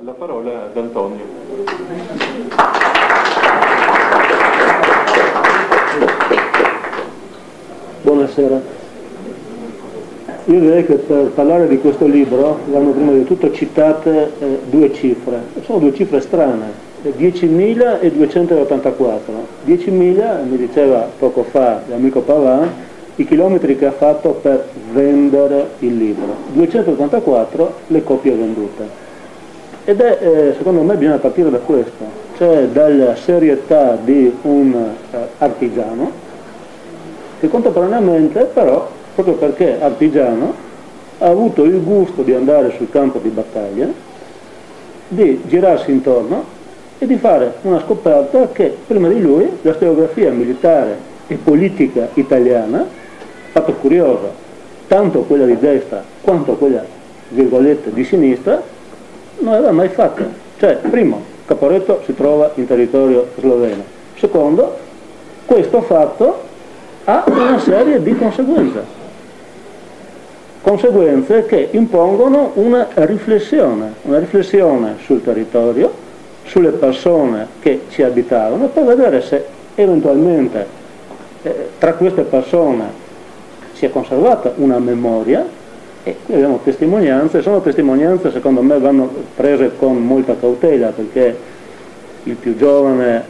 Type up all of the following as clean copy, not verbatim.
la parola ad Antonio. Buonasera. Io direi che per parlare di questo libro vanno prima di tutto citate due cifre. Sono due cifre strane, 10.284. 10.000, mi diceva poco fa l'amico Pavan, i chilometri che ha fatto per vendere il libro. 284 le copie vendute. Ed è, secondo me, bisogna partire da questo, cioè dalla serietà di un artigiano, che contemporaneamente però, proprio perché artigiano, ha avuto il gusto di andare sul campo di battaglia, di girarsi intorno e di fare una scoperta che prima di lui la storiografia militare e politica italiana, fatto curioso, tanto quella di destra quanto quella, virgolette, di sinistra, non aveva mai fatto. Cioè, primo, Caporetto si trova in territorio sloveno. Secondo, questo fatto ha una serie di conseguenze che impongono una riflessione sul territorio, sulle persone che ci abitavano, per vedere se eventualmente tra queste persone si è conservata una memoria. E qui abbiamo testimonianze, sono testimonianze secondo me vanno prese con molta cautela, perché il più giovane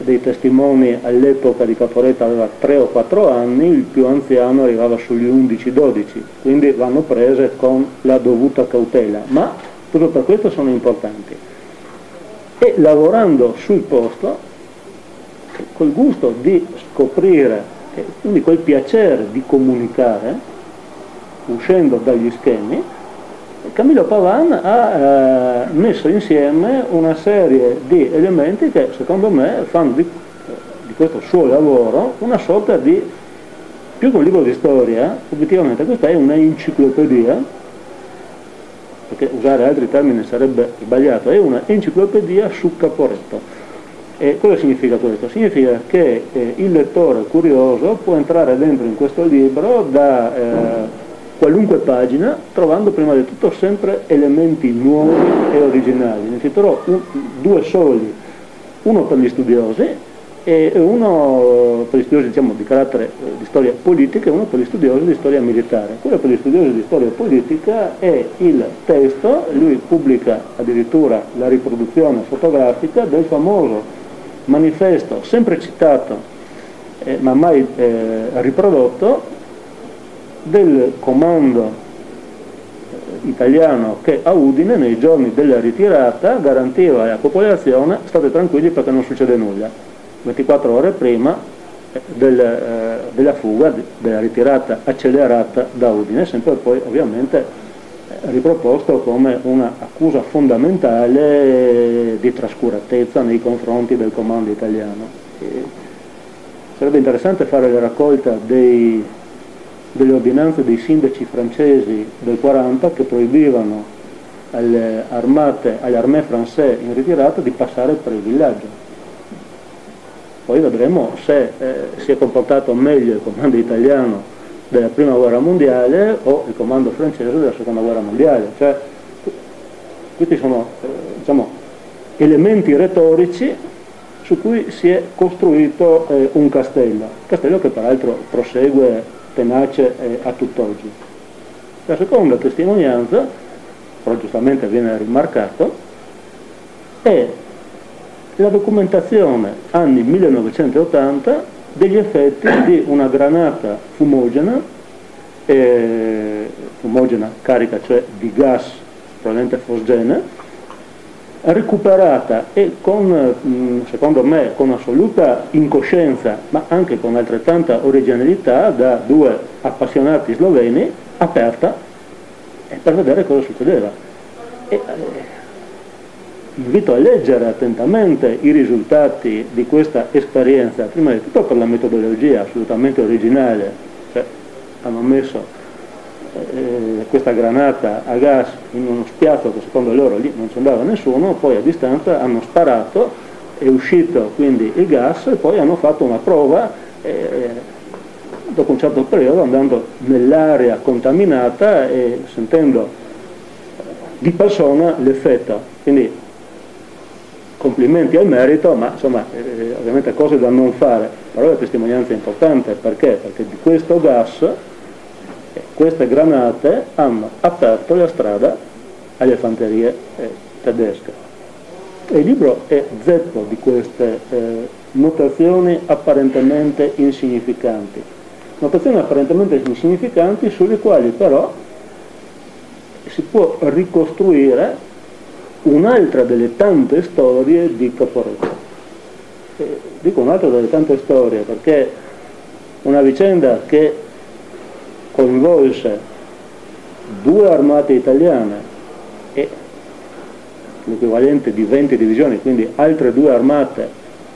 dei testimoni all'epoca di Caporetto aveva 3 o 4 anni, il più anziano arrivava sugli 11-12, quindi vanno prese con la dovuta cautela, ma proprio per questo sono importanti. E lavorando sul posto, col gusto di scoprire, e quindi quel piacere di comunicare, uscendo dagli schemi, Camillo Pavan ha messo insieme una serie di elementi che secondo me fanno di questo suo lavoro una sorta di, più che un libro di storia, obiettivamente questa è una enciclopedia, perché usare altri termini sarebbe sbagliato, è una enciclopedia su Caporetto. E cosa significa questo? Significa che il lettore curioso può entrare dentro in questo libro da qualunque pagina, trovando prima di tutto sempre elementi nuovi e originali. Ne citerò due soli, uno per gli studiosi e uno per gli studiosi, diciamo, di carattere di storia politica e uno per gli studiosi di storia militare. Quello per gli studiosi di storia politica è il testo, lui pubblica addirittura la riproduzione fotografica del famoso manifesto, sempre citato ma mai riprodotto, del comando italiano che a Udine nei giorni della ritirata garantiva alla popolazione: state tranquilli perché non succede nulla, 24 ore prima della fuga, della ritirata accelerata da Udine, sempre poi ovviamente riproposto come una accusa fondamentale di trascuratezza nei confronti del comando italiano. Sarebbe interessante fare la raccolta delle ordinanze dei sindaci francesi del 40 che proibivano alle armée française in ritirata di passare per il villaggio. Poi vedremo se si è comportato meglio il comando italiano della prima guerra mondiale o il comando francese della seconda guerra mondiale. Cioè, questi sono diciamo, elementi retorici su cui si è costruito un castello che peraltro prosegue tenace a tutt'oggi. La seconda testimonianza, però giustamente viene rimarcato, è la documentazione anni 1980 degli effetti di una granata fumogena carica cioè di gas, probabilmente fosgene, recuperata e con, secondo me, con assoluta incoscienza, ma anche con altrettanta originalità, da due appassionati sloveni, aperta per vedere cosa succedeva. Invito a leggere attentamente i risultati di questa esperienza, prima di tutto per la metodologia assolutamente originale, cioè hanno messo questa granata a gas in uno spiazzo che secondo loro lì non ci andava nessuno, poi a distanza hanno sparato, è uscito quindi il gas e poi hanno fatto una prova dopo un certo periodo, andando nell'area contaminata e sentendo di persona l'effetto. Quindi complimenti al merito, ma insomma ovviamente cose da non fare, però la testimonianza è importante. Perché? Perché di questo gas queste granate hanno aperto la strada alle fanterie tedesche. E il libro è zeppo di queste notazioni apparentemente insignificanti. Notazioni apparentemente insignificanti sulle quali però si può ricostruire un'altra delle tante storie di Caporetto. Dico un'altra delle tante storie perché una vicenda che coinvolse 2 armate italiane e l'equivalente di 20 divisioni, quindi altre 2 armate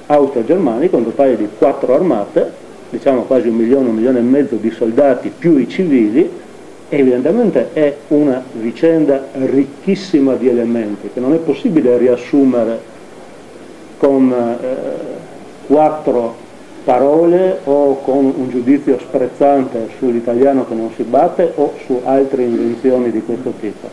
austro-germaniche, un totale di 4 armate, diciamo quasi 1 milione e mezzo di soldati più i civili. Evidentemente è una vicenda ricchissima di elementi che non è possibile riassumere con 4 parole o con un giudizio sprezzante sull'italiano che non si batte o su altre invenzioni di questo tipo.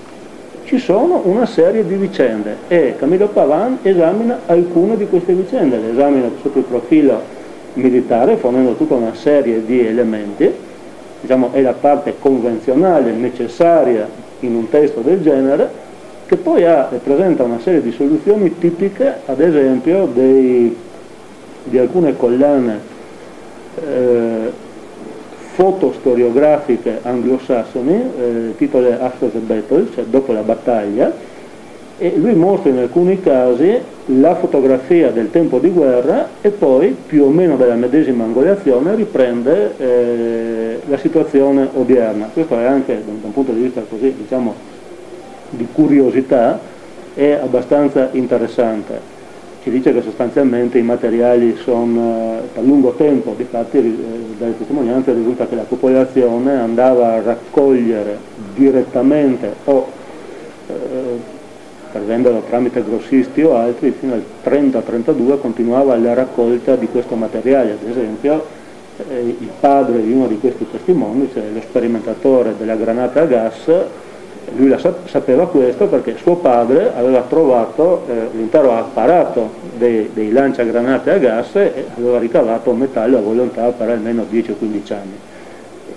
Ci sono una serie di vicende e Camillo Pavan esamina alcune di queste vicende, le esamina sotto il profilo militare fornendo tutta una serie di elementi. Diciamo è la parte convenzionale necessaria in un testo del genere, che poi presenta una serie di soluzioni tipiche, ad esempio di alcune collane fotostoriografiche anglosassoni, titole After the Battle, cioè dopo la battaglia, e lui mostra in alcuni casi la fotografia del tempo di guerra e poi più o meno dalla medesima angolazione riprende la situazione odierna. Questo è anche da un punto di vista così, diciamo, di curiosità, è abbastanza interessante. Ci dice che sostanzialmente i materiali sono per lungo tempo, difatti dalle testimonianze risulta che la popolazione andava a raccogliere direttamente o per venderlo tramite grossisti o altri, fino al 30-32 continuava la raccolta di questo materiale. Ad esempio il padre di uno di questi testimoni, cioè lo sperimentatore della granata a gas, lui sapeva questo perché suo padre aveva trovato l'intero apparato dei lanciagranate a gas e aveva ricavato metallo a volontà per almeno 10 o 15 anni.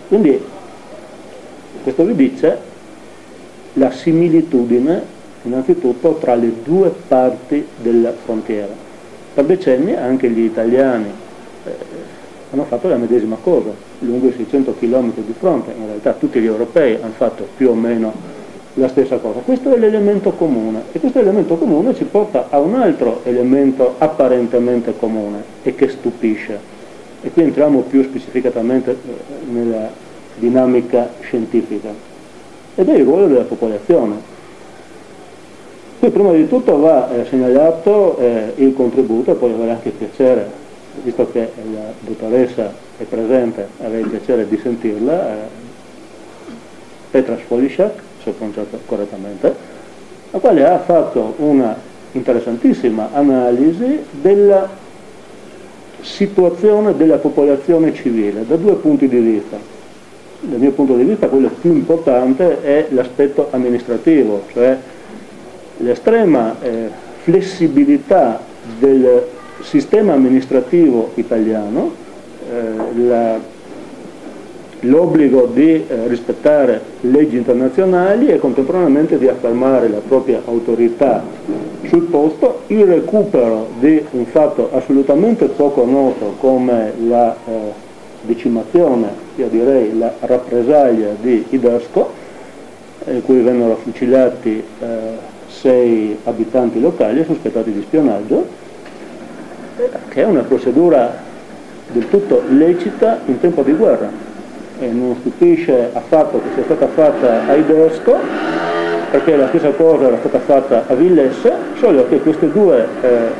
Quindi questo vi dice la similitudine innanzitutto tra le 2 parti della frontiera. Per decenni anche gli italiani hanno fatto la medesima cosa, lungo i 600 km di fronte. In realtà tutti gli europei hanno fatto più o meno la stessa cosa. Questo è l'elemento comune e questo elemento comune ci porta a un altro elemento apparentemente comune e che stupisce. E qui entriamo più specificatamente nella dinamica scientifica ed è il ruolo della popolazione. Qui prima di tutto va segnalato il contributo, e poi avrà anche piacere, visto che la dottoressa è presente, avrei il piacere di sentirla, Petra Sfolishak, se ho pronunciato correttamente, la quale ha fatto una interessantissima analisi della situazione della popolazione civile da 2 punti di vista. Dal mio punto di vista quello più importante è l'aspetto amministrativo, cioè l'estrema flessibilità del sistema amministrativo italiano, l'obbligo di rispettare leggi internazionali e contemporaneamente di affermare la propria autorità sul posto, il recupero di un fatto assolutamente poco noto come la decimazione, io direi la rappresaglia di Idasco, in cui vennero fucilati 6 abitanti locali sospettati di spionaggio, che è una procedura del tutto lecita in tempo di guerra e non stupisce affatto che sia stata fatta a Idasco, perché la stessa cosa era stata fatta a Villesse, solo che queste 2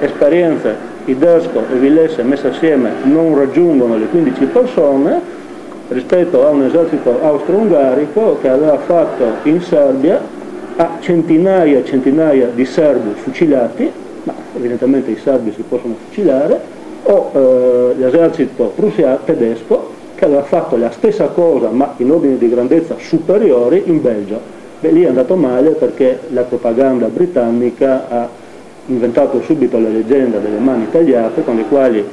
esperienze, Idasco e Villesse messe assieme, non raggiungono le 15 persone rispetto a un esercito austro-ungarico che aveva fatto in Serbia a centinaia e centinaia di serbi fucilati, ma evidentemente i serbi si possono fucilare, o l'esercito tedesco che aveva fatto la stessa cosa ma in ordini di grandezza superiori in Belgio. Beh, lì è andato male perché la propaganda britannica ha inventato subito la leggenda delle mani tagliate, con le quali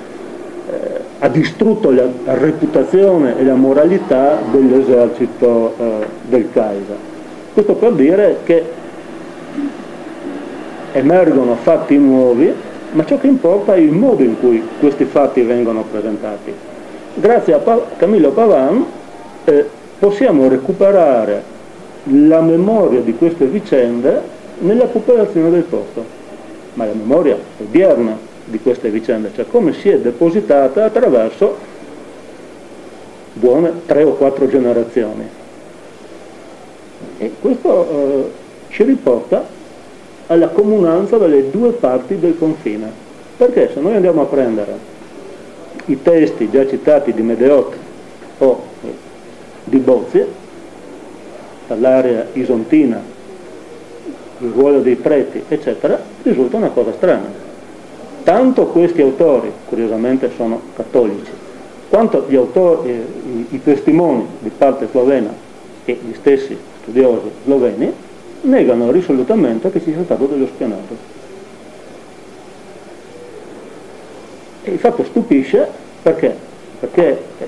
ha distrutto la reputazione e la moralità dell'esercito del Kaiser. Questo per dire che emergono fatti nuovi, ma ciò che importa è il modo in cui questi fatti vengono presentati. Grazie a Camillo Pavan possiamo recuperare la memoria di queste vicende nella popolazione del posto, ma la memoria odierna di queste vicende, cioè come si è depositata attraverso buone 3 o 4 generazioni. E questo ci riporta alla comunanza delle due parti del confine, perché se noi andiamo a prendere i testi già citati di Medeot o di Bozzi, dall'area isontina, il ruolo dei preti, eccetera, risulta una cosa strana. Tanto questi autori, curiosamente, sono cattolici, quanto gli autori, i testimoni di parte slovena e gli stessi studiosi sloveni negano risolutamente che ci sia stato dello spionaggio. E il fatto stupisce perché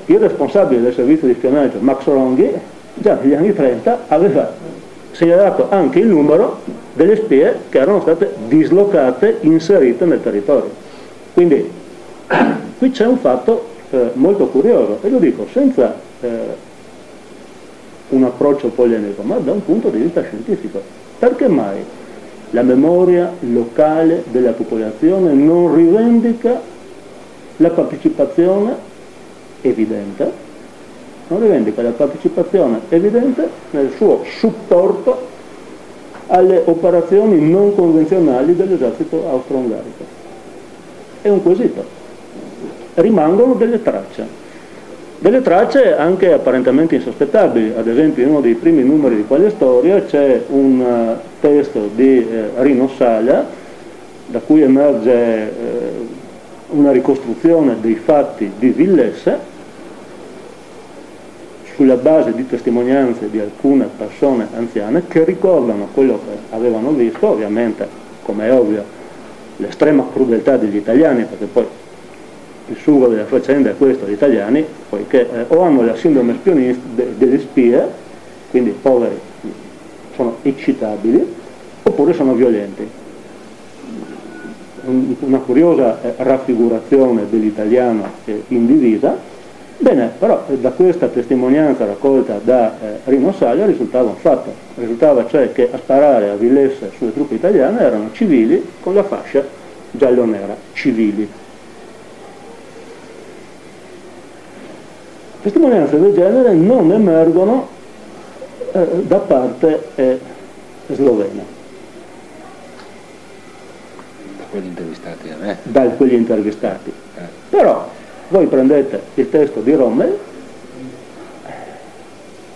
il responsabile del servizio di spionaggio, Max Ronghi, già negli anni 30 aveva segnalato anche il numero delle spie che erano state dislocate, inserite nel territorio. Quindi qui c'è un fatto molto curioso, e lo dico senza un approccio polemico, ma da un punto di vista scientifico. Perché mai la memoria locale della popolazione non rivendica la partecipazione evidente, nel suo supporto alle operazioni non convenzionali dell'esercito austro-ungarico? È un quesito. Rimangono delle tracce anche apparentemente insospettabili. Ad esempio in uno dei primi numeri di quella storia c'è un testo di Rino Sala, da cui emerge una ricostruzione dei fatti di Villesse sulla base di testimonianze di alcune persone anziane che ricordano quello che avevano visto, ovviamente, come è ovvio, l'estrema crudeltà degli italiani, perché poi il sugo della faccenda è questo: gli italiani, poiché o hanno la sindrome delle spie, quindi poveri, sono eccitabili, oppure sono violenti. Una curiosa raffigurazione dell'italiano in divisa. Bene, però da questa testimonianza raccolta da Rino Sala risultava un fatto. Risultava cioè che a sparare a Villesse sulle truppe italiane erano civili con la fascia giallo-nera, civili. Testimonianze del genere non emergono da parte slovena. Da quelli intervistati a me? Da quelli intervistati. Però voi prendete il testo di Rommel,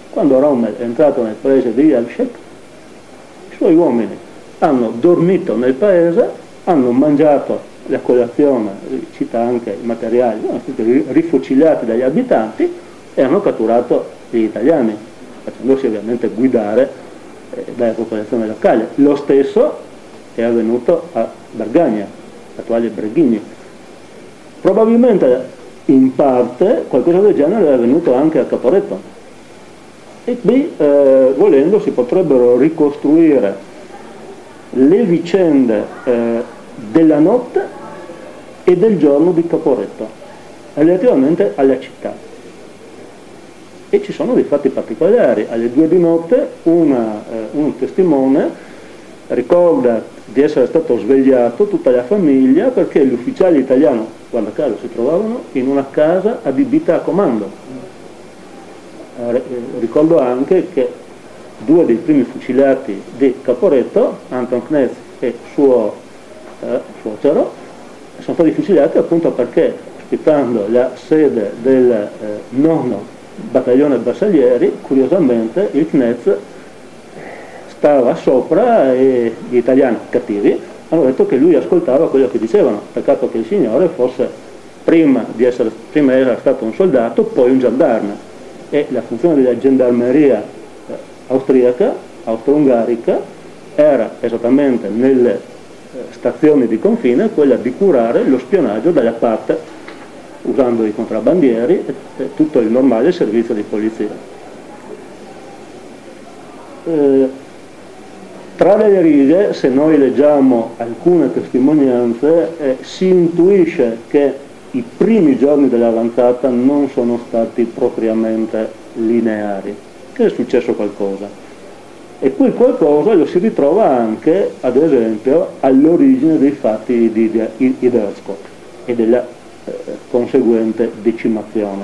quando Rommel è entrato nel paese di Jelšec, i suoi uomini hanno dormito nel paese, hanno mangiato la colazione, cita anche i materiali, sono stati rifuciliati dagli abitanti e hanno catturato gli italiani, facendosi ovviamente guidare dalla popolazione locale. Lo stesso è avvenuto a Bergagna, attuale Breghigni. Probabilmente in parte qualcosa del genere è avvenuto anche a Caporetto, e qui volendo si potrebbero ricostruire le vicende della notte e del giorno di Caporetto relativamente alla città, e ci sono dei fatti particolari. Alle 2 di notte un testimone ricorda di essere stato svegliato, tutta la famiglia, perché gli ufficiali italiani, guarda caso, si trovavano in una casa adibita a comando. Ricordo anche che 2 dei primi fucilati di Caporetto, Anton Knez e suo suocero, sono stati fucilati appunto perché, ospitando la sede del 9° battaglione bersaglieri, curiosamente il Knez stava sopra e gli italiani cattivi hanno detto che lui ascoltava quello che dicevano. Peccato che il signore fosse, prima era stato un soldato, poi un gendarme, e la funzione della gendarmeria austriaca austro-ungarica era esattamente nelle stazioni di confine quella di curare lo spionaggio dalla parte, usando i contrabbandieri e tutto il normale servizio di polizia. Tra le righe, se noi leggiamo alcune testimonianze, si intuisce che i primi giorni dell'avanzata non sono stati propriamente lineari, che è successo qualcosa. E quel qualcosa lo si ritrova anche, ad esempio, all'origine dei fatti di Idersko e della conseguente decimazione.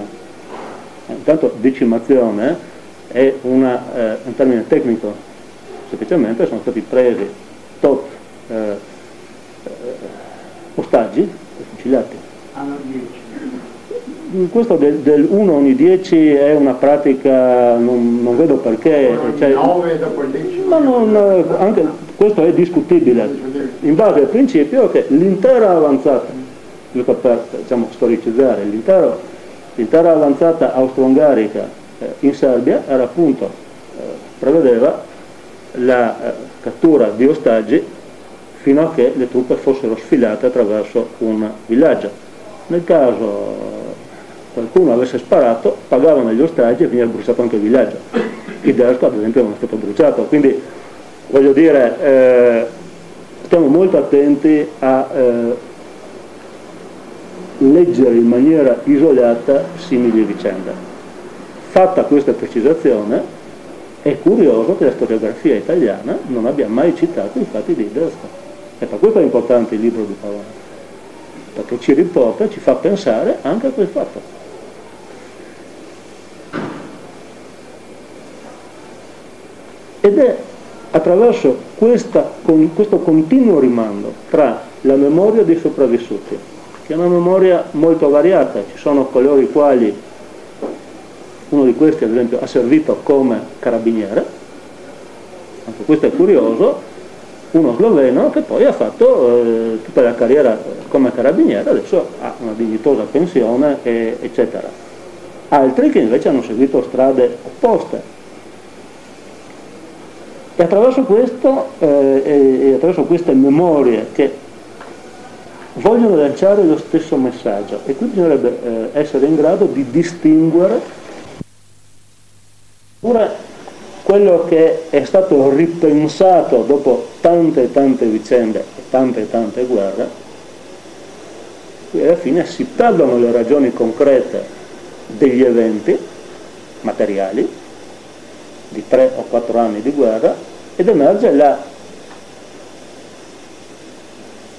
Intanto decimazione è un termine tecnico, semplicemente sono stati presi tot ostaggi, fucilati. Hanno 10. Questo del 1 ogni 10 è una pratica, non vedo perché. 9 dopo il 10. Ma anche questo è discutibile, in base al principio che l'intera avanzata, giusto per storicizzare, l'intera avanzata austro-ungarica in Serbia era appunto, prevedeva la cattura di ostaggi fino a che le truppe fossero sfilate attraverso un villaggio. Nel caso qualcuno avesse sparato, pagavano gli ostaggi e veniva bruciato anche il villaggio. Idersko ad esempio non è stato bruciato, quindi voglio dire, stiamo molto attenti a leggere in maniera isolata simili vicende. Fatta questa precisazione, è curioso che la storiografia italiana non abbia mai citato i fatti di Idersko. E per questo è importante il libro di Paoloni, perché ci riporta, ci fa pensare anche a quel fatto. Ed è attraverso questo continuo rimando tra la memoria dei sopravvissuti, che è una memoria molto variata, ci sono coloro i quali, uno di questi ad esempio ha servito come carabiniere, anche questo è curioso, uno sloveno che poi ha fatto tutta la carriera come carabiniere, adesso ha una dignitosa pensione, eccetera. Altri che invece hanno seguito strade opposte. E attraverso questo, attraverso queste memorie che vogliono lanciare lo stesso messaggio, e qui bisognerebbe essere in grado di distinguere pure quello che è stato ripensato dopo tante e tante vicende e tante guerre. Qui alla fine si perdono le ragioni concrete degli eventi materiali di 3 o 4 anni di guerra ed emerge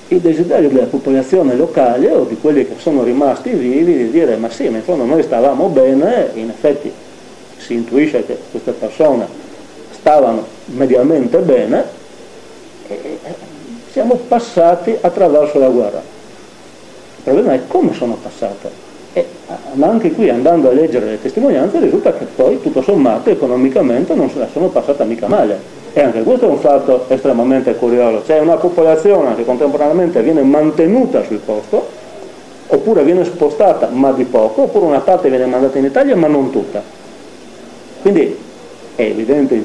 il desiderio della popolazione locale o di quelli che sono rimasti vivi di dire ma sì, ma in fondo noi stavamo bene, in effetti si intuisce che queste persone stavano mediamente bene e siamo passati attraverso la guerra. Il problema è come sono passate. Ma anche qui, andando a leggere le testimonianze, risulta che poi, tutto sommato, economicamente non se la sono passata mica male. E anche questo è un fatto estremamente curioso. C'è una popolazione che contemporaneamente viene mantenuta sul posto, oppure viene spostata ma di poco, oppure una parte viene mandata in Italia ma non tutta. Quindi è evidente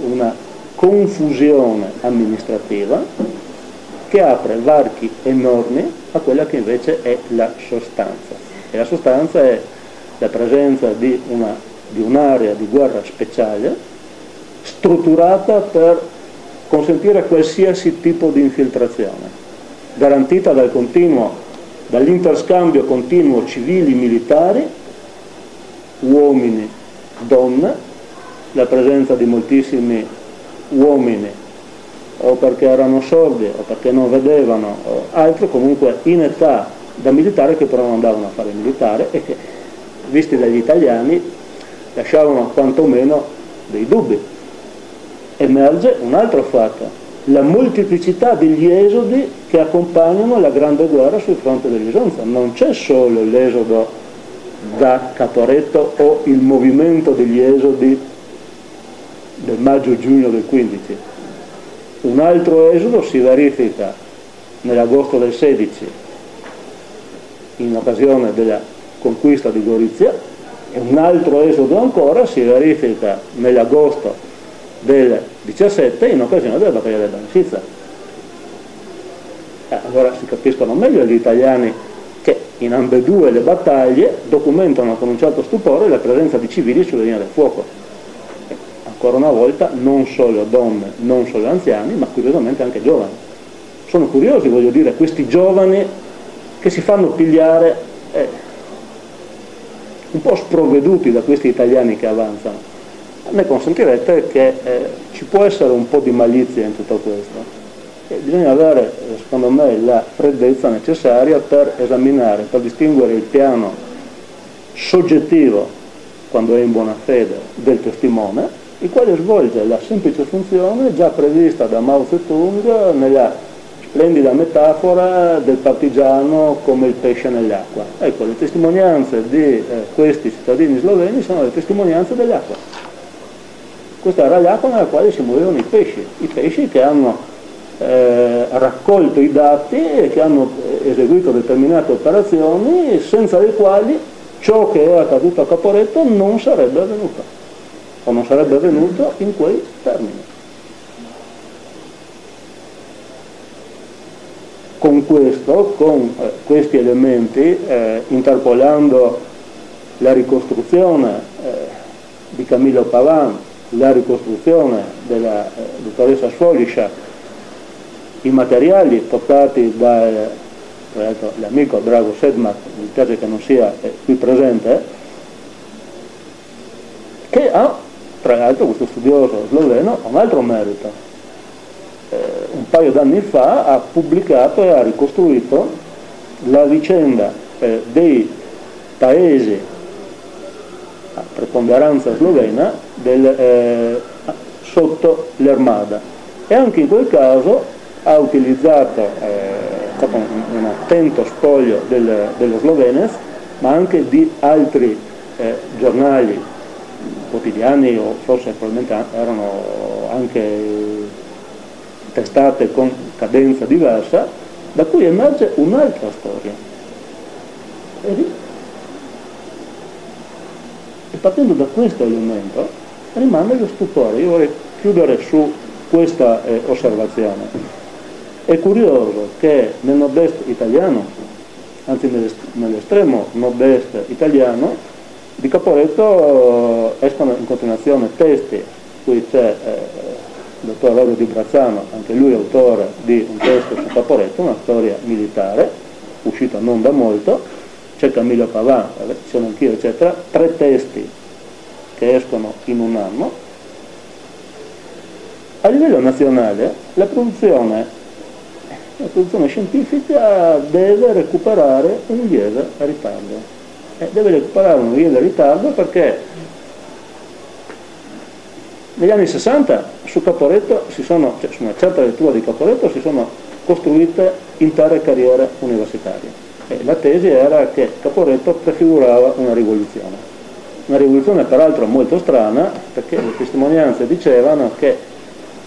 una confusione amministrativa che apre varchi enormi a quella che invece è la sostanza. E la sostanza è la presenza di un'area di guerra speciale strutturata per consentire qualsiasi tipo di infiltrazione, garantita dall'interscambio continuo civili-militari, uomini, donne, la presenza di moltissimi uomini o perché erano sordi o perché non vedevano o altro, comunque in età da militare, che però non andavano a fare militare e che, visti dagli italiani, lasciavano quantomeno dei dubbi. Emerge un altro fatto, la molteplicità degli esodi che accompagnano la grande guerra sul fronte dell'Isonzo. Non c'è solo l'esodo da Caporetto o il movimento degli esodi del maggio-giugno del 15. Un altro esodo si verifica nell'agosto del 16 in occasione della conquista di Gorizia, e un altro esodo ancora si verifica nell'agosto del 17 in occasione della battaglia della Banasizza. Allora si capiscono meglio gli italiani che in ambedue le battaglie documentano con un certo stupore la presenza di civili sulle linee del fuoco. Ancora una volta non solo donne, non solo anziani, ma curiosamente anche giovani. Sono curiosi, voglio dire, questi giovani che si fanno pigliare un po' sprovveduti da questi italiani che avanzano. Ne consentirete che ci può essere un po' di malizia in tutto questo. Bisogna avere, secondo me, la freddezza necessaria per esaminare, per distinguere il piano soggettivo, quando è in buona fede, del testimone, il quale svolge la semplice funzione già prevista da Mao Zedong nella splendida metafora del partigiano come il pesce nell'acqua. Ecco, le testimonianze di questi cittadini sloveni sono le testimonianze dell'acqua. Questa era l'acqua nella quale si muovevano i pesci che hanno raccolto i dati e che hanno eseguito determinate operazioni senza le quali ciò che è accaduto a Caporetto non sarebbe avvenuto, o non sarebbe avvenuto in quei termini. Con questi elementi, interpolando la ricostruzione di Camillo Pavan, la ricostruzione della dottoressa Sfoliscia, i materiali portati dall'amico Drago Sedmak, mi piace che non sia qui presente, che ha, tra l'altro, questo studioso sloveno, un altro merito. Un paio d'anni fa ha pubblicato e ha ricostruito la vicenda dei paesi a preponderanza slovena sotto l'Armada, e anche in quel caso ha utilizzato un attento spoglio dello Slovenez, ma anche di altri giornali quotidiani, o forse probabilmente erano anche testate con cadenza diversa, da cui emerge un'altra storia. E partendo da questo elemento rimane lo stupore. Io vorrei chiudere su questa osservazione. È curioso che nel nord-est italiano, anzi nell'estremo nord-est italiano, di Caporetto escono in continuazione testi. Qui c'è il dottor Aurelio Di Brazzano, anche lui autore di un testo su Caporetto, una storia militare, uscita non da molto, c'è Camillo Pavan, sono anch'io, eccetera, 3 testi che escono in un anno. A livello nazionale la produzione scientifica deve recuperare un lieve ritardo. Deve recuperare un lieve ritardo perché negli anni 60 su Caporetto su una certa lettura di Caporetto si sono costruite intere carriere universitarie. La tesi era che Caporetto prefigurava una rivoluzione peraltro molto strana, perché le testimonianze dicevano che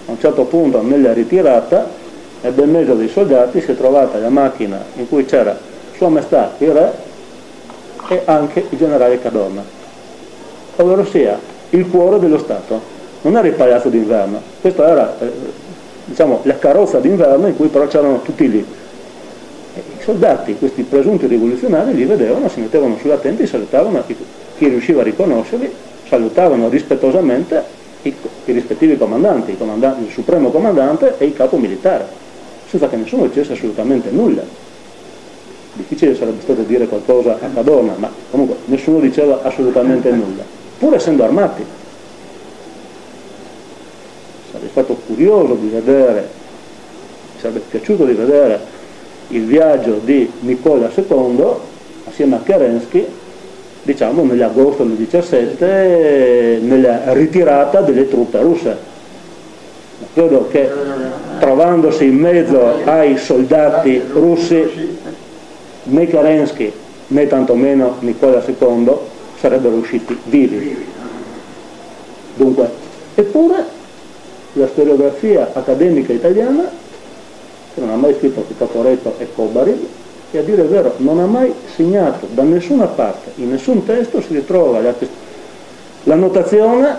a un certo punto nella ritirata nel bel mezzo dei soldati si è trovata la macchina in cui c'era Sua Maestà il Re e anche il generale Cadorna, ovvero sia il cuore dello Stato. Non era il palazzo d'inverno, questa era la carrozza d'inverno in cui però c'erano tutti lì. E i soldati, questi presunti rivoluzionari, li vedevano, si mettevano sulla tenda e salutavano chi riusciva a riconoscerli, salutavano rispettosamente i rispettivi comandanti, il supremo comandante e il capo militare, senza che nessuno dicesse assolutamente nulla. Difficile sarebbe stato dire qualcosa a Cadorna, ma comunque nessuno diceva assolutamente nulla, pur essendo armati. Sarebbe stato curioso di vedere, sarebbe piaciuto di vedere il viaggio di Nicola II assieme a Kerensky, diciamo nell'agosto del 17, nella ritirata delle truppe russe. Ma credo che trovandosi in mezzo ai soldati russi né Kerensky né tantomeno Nicola II sarebbero usciti vivi. Dunque, eppure la storiografia accademica italiana, che non ha mai scritto che Caporetto e Kobarid, e a dire il vero non ha mai segnato da nessuna parte, in nessun testo si ritrova la notazione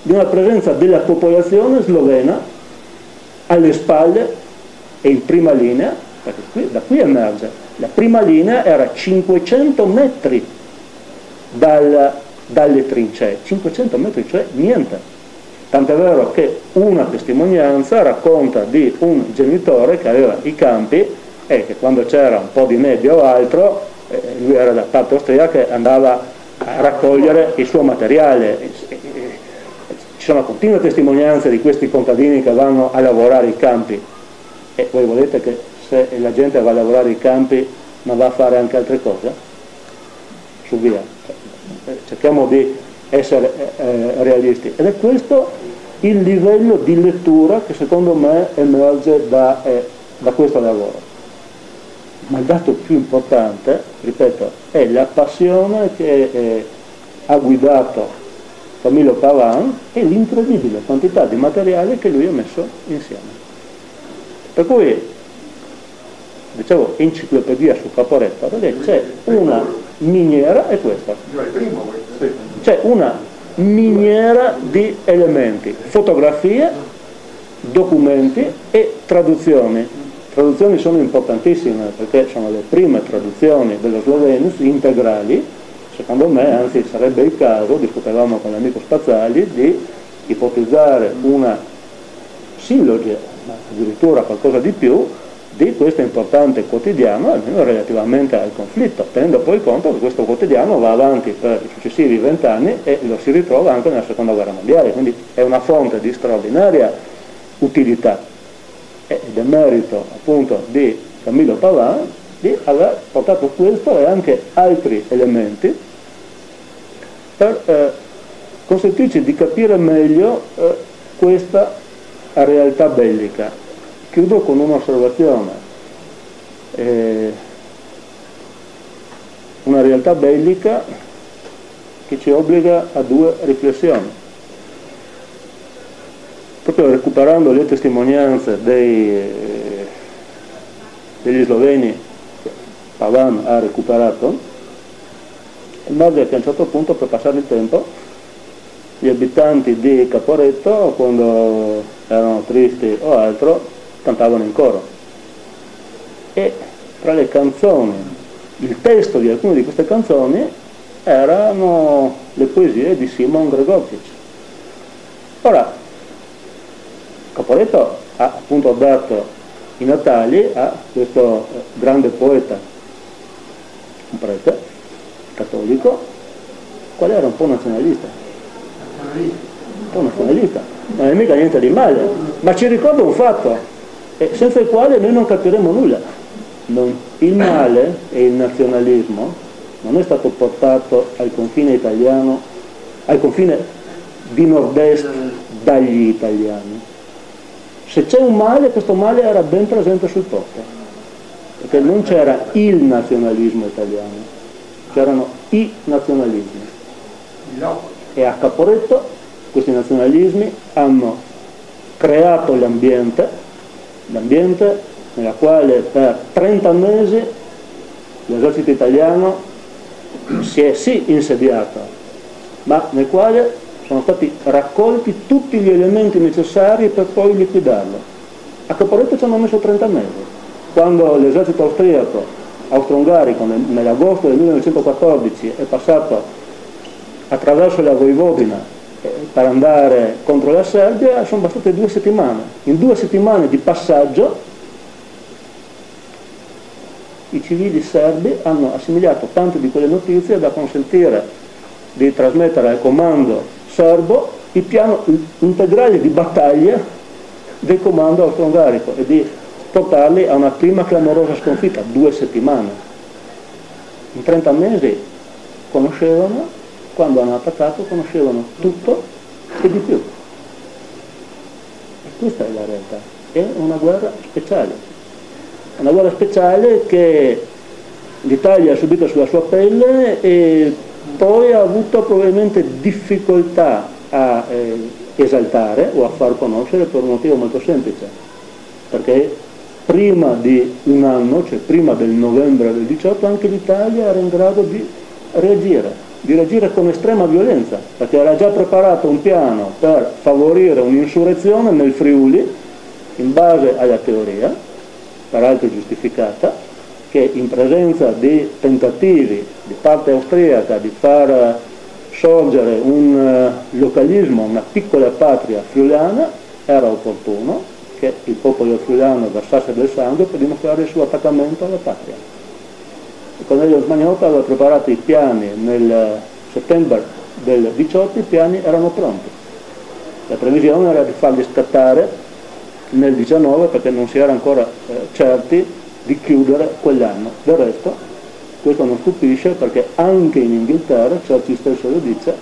di una presenza della popolazione slovena alle spalle e in prima linea, perché da qui emerge, la prima linea era 500 metri dalle trincee, 500 metri, cioè niente. Tant'è vero che una testimonianza racconta di un genitore che aveva i campi e che quando c'era un po' di nebbia o altro, lui era da parte austriaca e andava a raccogliere il suo materiale. Ci sono continue testimonianze di questi contadini che vanno a lavorare i campi, e voi volete che se la gente va a lavorare i campi non va a fare anche altre cose? Su via. Cerchiamo di essere realisti, ed è questo il livello di lettura che secondo me emerge da questo lavoro. Ma il dato più importante, ripeto, è la passione che ha guidato Camillo Pavan e l'incredibile quantità di materiale che lui ha messo insieme. Per cui, dicevo, enciclopedia su Caporetto, perché c'è una miniera, è questa. C'è una miniera di elementi, fotografie, documenti e traduzioni. Traduzioni sono importantissime perché sono le prime traduzioni dello sloveno integrali. Secondo me, anzi, sarebbe il caso, discutevamo con l'amico Spazzali, di ipotizzare una silloge, ma addirittura qualcosa di più, di questo importante quotidiano, almeno relativamente al conflitto, tenendo poi conto che questo quotidiano va avanti per i successivi 20 anni e lo si ritrova anche nella seconda guerra mondiale, quindi è una fonte di straordinaria utilità, ed è merito appunto di Camillo Pavan di aver portato questo e anche altri elementi per consentirci di capire meglio questa realtà bellica. Chiudo con un'osservazione. Una realtà bellica che ci obbliga a due riflessioni. Proprio recuperando le testimonianze degli sloveni che Pavan ha recuperato, emerge che a un certo punto, per passare il tempo, gli abitanti di Caporetto, quando erano tristi o altro, cantavano in coro, e tra le canzoni, il testo di alcune di queste canzoni erano le poesie di Simon Gregorčić. Ora, Caporetto ha appunto dato i natali a questo grande poeta, un prete cattolico, quale era un po' nazionalista, non è mica niente di male, ma ci ricorda un fatto senza il quale noi non capiremo nulla. Il male e il nazionalismo non è stato portato al confine italiano, al confine di nord-est dagli italiani. Se c'è un male, questo male era ben presente sul posto, perché non c'era il nazionalismo italiano, c'erano i nazionalismi, e a Caporetto questi nazionalismi hanno creato l'ambiente nella quale per 30 mesi l'esercito italiano si è sì insediato, ma nel quale sono stati raccolti tutti gli elementi necessari per poi liquidarlo. A Caporetto ci hanno messo 30 mesi. Quando l'esercito austro-ungarico nell'agosto del 1914 è passato attraverso la Voivodina per andare contro la Serbia, sono bastate 2 settimane. In 2 settimane di passaggio i civili serbi hanno assimilato tante di quelle notizie da consentire di trasmettere al comando serbo il piano integrale di battaglia del comando austro-ungarico e di portarli a una prima clamorosa sconfitta. 2 settimane. In 30 mesi conoscevano, quando hanno attaccato, conoscevano tutto e di più. E questa è la realtà. È una guerra speciale. Una guerra speciale che l'Italia ha subito sulla sua pelle e poi ha avuto probabilmente difficoltà a esaltare o a far conoscere per un motivo molto semplice. Perché prima di un anno, cioè prima del novembre del 18, anche l'Italia era in grado di reagire. di reagire con estrema violenza, perché era già preparato un piano per favorire un'insurrezione nel Friuli in base alla teoria, peraltro giustificata, che in presenza di tentativi di parte austriaca di far sorgere un localismo, una piccola patria friulana, era opportuno che il popolo friulano versasse del sangue per dimostrare il suo attaccamento alla patria. Cornelio Smaniotta aveva preparato i piani nel settembre del 18, i piani erano pronti. La previsione era di farli scattare nel 19 perché non si era ancora certi di chiudere quell'anno. Del resto questo non stupisce perché anche in Inghilterra Churchill stesso lo dice,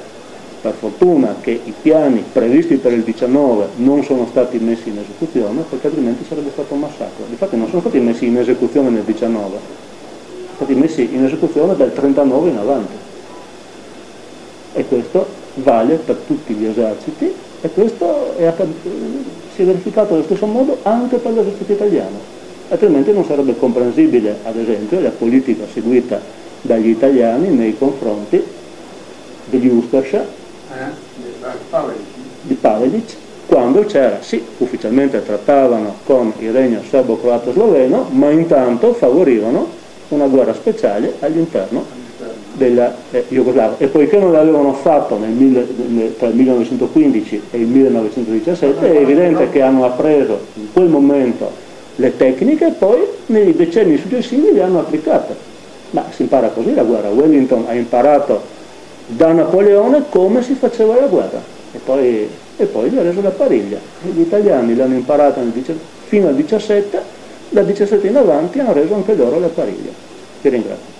per fortuna che i piani previsti per il 19 non sono stati messi in esecuzione perché altrimenti sarebbe stato un massacro. Difatti non sono stati messi in esecuzione nel 19, sono stati messi in esecuzione dal 39 in avanti. E questo vale per tutti gli eserciti e questo si è verificato allo stesso modo anche per l'esercito italiano, altrimenti non sarebbe comprensibile ad esempio la politica seguita dagli italiani nei confronti degli Ustascia di Pavelic, quando c'era, sì, ufficialmente trattavano con il regno serbo-croato-sloveno, ma intanto favorivano una guerra speciale all'interno della Jugoslavia, e poiché non l'avevano fatto tra il 1915 e il 1917 è evidente che hanno appreso in quel momento le tecniche e poi nei decenni successivi le hanno applicate. Ma si impara così la guerra. Wellington ha imparato da Napoleone come si faceva la guerra e poi gli ha reso la pariglia. E gli italiani l'hanno imparata fino al 17, dal 17 in avanti hanno reso anche loro la pariglia. Ti ringrazio.